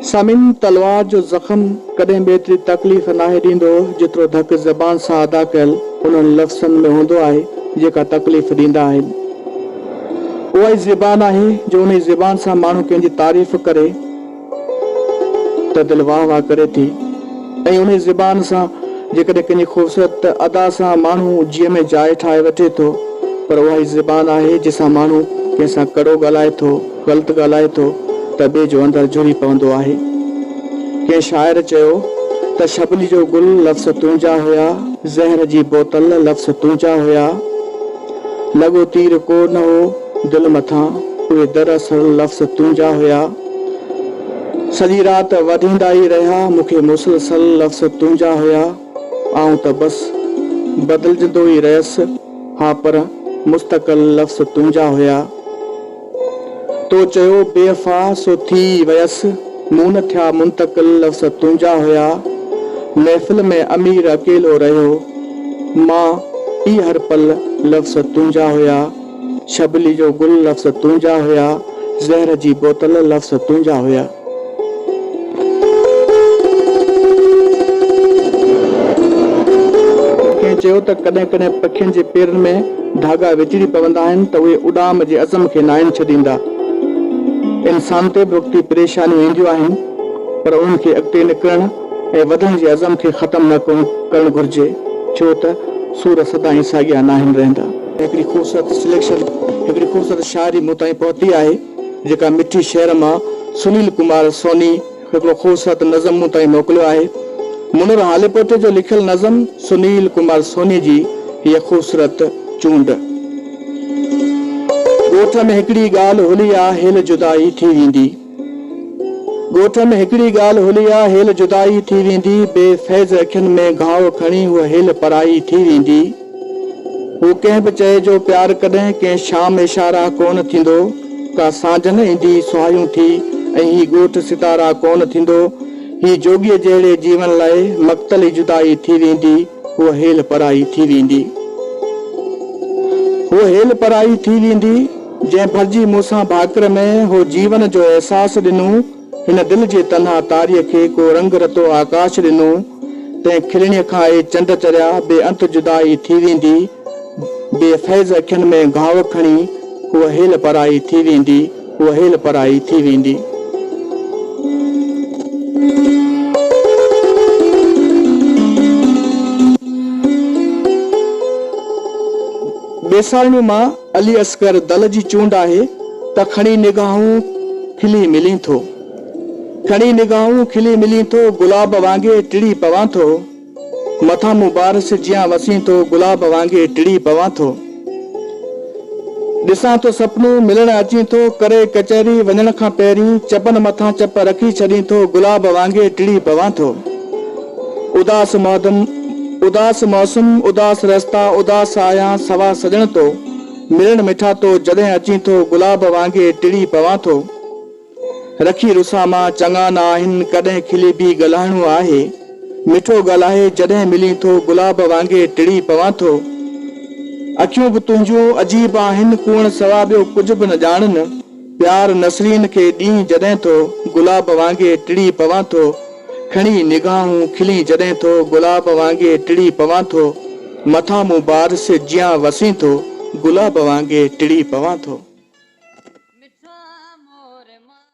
समिन तलवार जो जख्म कदें बेतरी तकलीफ़ नाहे ॾींदो जेतिरो धक ज़बान सां अदा कयल उन्हनि लफ़्ज़नि में हूंदो आहे जेका तकलीफ़ ॾींदा आहिनि। उहा ई ज़बान आहे जो उन ज़बान सां माण्हू कंहिंजी तारीफ़ करे त दिलि वाह वाह करे थी, ऐं उन ज़बान सां जेकॾहिं कंहिंजी ख़ूबसूरत अदा सां माण्हू जीअं में जाइ ठाहे वठे थो, पर उहा ई ज़बान आहे जंहिंसां माण्हू कंहिंसां कड़ो ॻाल्हाए थो, ग़लति ॻाल्हाए थो त ॿिए जो अंदरि जुड़ी पवंदो आहे। कंहिं शाइर चयो त शबली जो गुल लफ़्ज़ तुंहिंजा हुया, ज़हर जी बोतल लफ़्ज़ तुंहिंजा हुया, लॻो तीर को न हो दिलि मथां उहे दरअसल लफ़्ज़ तुंहिंजा हुया, सॼी राति वधींदा ई रहिया मूंखे मुसलसल लफ़्ज़ तुंहिंजा हुया, आऊं त बसि बदिलजंदो ई रहियसि, हा पर मुस्तक़िल लफ़्ज़ तुंहिंजा हुया। तो चयो बेवफ़ा सो थी वयसि, मूं न थिया मुंतक़िल लफ़्ज़ तुंहिंजा हुया, महफ़िल में अमीर अकेलो रहियो, मां ई हर पल लफ़्ज़ तुंहिंजा हुया, शबली जो गुल लफ़्ज़ तुंहिंजा हुया, ज़हर जी बोतल लफ़्ज़ तुंहिंजा हुया। कंहिं चयो त कॾहिं कॾहिं पखियुनि जे पेरनि में धागा विझड़ी पवंदा आहिनि त उहे उॾाम जे अज़म खे नाहिनि छॾींदा। इंसान ते बि वक़्ती परेशानियूं ईंदियूं आहिनि, पर उन्हनि खे अॻिते निकिरण ऐं वधण जे अज़म खे ख़तमु न करणु घुरिजे, छो त सूर सदाईं साॻिया नाहिनि रहंदा। हिकिड़ी ख़ूबसूरत सिलेक्शन, हिकिड़ी ख़ूबसूरत शाइरी मूं ताईं पहुती आहे जेका मिठी शेर मां सुनील कुमार सोनी हिकिड़ो ख़ूबसूरत नज़म मूं ताईं मोकिलियो आहे। मुनर हालेपोटे जो लिखियल नज़म सुनील कुमार सोनी जी हीअ ख़ूबसूरत चूंड। ॻोठ में हिकिड़ी ॻाल्हि हुली आ हेल जुदाई थी वेंदी, ॻोठ में हिकिड़ी ॻाल्हि हुली आ हेल जुदाई थी वेंदी, बेफैज़ अखियुनि में घाव खणी उहा हेल पराई थी वेंदी, हू कंहिं बि चए जो प्यार कॾहिं कंहिं शाम इशारा कोन थींदो, का सांझ न ईंदी सुहायूं थी ऐं ही ॻोठ सितारा कोन थींदो, ही जोगीअ जहिड़े जीवन लाइ मक़्तल जुदाई थी वेंदी, उहा हेल पराई थी वेंदी, उहा हेल पराई थी वेंदी, जंहिं भरिजी मूंसां भाकुर में हो जीवन जो अहसास ॾिनो, हिन दिलि जे तन्हा तारीअ खे को रंग रतो आकाश ॾिनो, तंहिं खिलणीअ खां ए चंड चरिया बेअंत जुदाई थी वेंदी, बेफैज़ अखियुनि में घाव खणी उहा हेल पराई थी वेंदी, उहा हेल पराई थी वेंदी। बेसारणियूं मां अली असगर दल जी चूंड आहे त खणी निगाहूं खिली मिली थो, खणी निगाहूं खिली मिली थो, गुलाब वांगे टिड़ी पवां थो, मथां मूं बारिश जियां वसी थो, गुलाब वांगे टिड़ी पवां थो, ॾिसां थो सपनो मिलण अची थो, करे कचहरी वञण खां पहिरीं चपन मथां चप रखी छॾी थो, गुलाब वांगे टिड़ी पवां थो, उदास मौसम उदास रस्ता उदास आया सवा सजण तो, मिलण मिठा तो जॾहिं अची थो, गुलाब वांगे टिड़ी पवां थो, रखी रुसा मां चङा न आहिनि कॾहिं खिली बि ॻाल्हाइणो आहे, मिठो ॻाल्हाए जॾहिं मिली थो, गुलाब वांगे टिड़ी पवां थो, अखियूं बि तुंहिंजूं अजीब आहिनि कूण सवा ॿियो कुझु बि न ॼाणनि, प्यार नसरीन खे ॾींहुं जॾहिं थो, गुलाब वांगे टिड़ी पवां थो, खणी निगाहूं खिली जॾहिं थो, गुलाब वांगे टिड़ी पवां थो, मथां मूं बारिश जियां वसी थो, गुलाब वांगे टिड़ी पवां थो।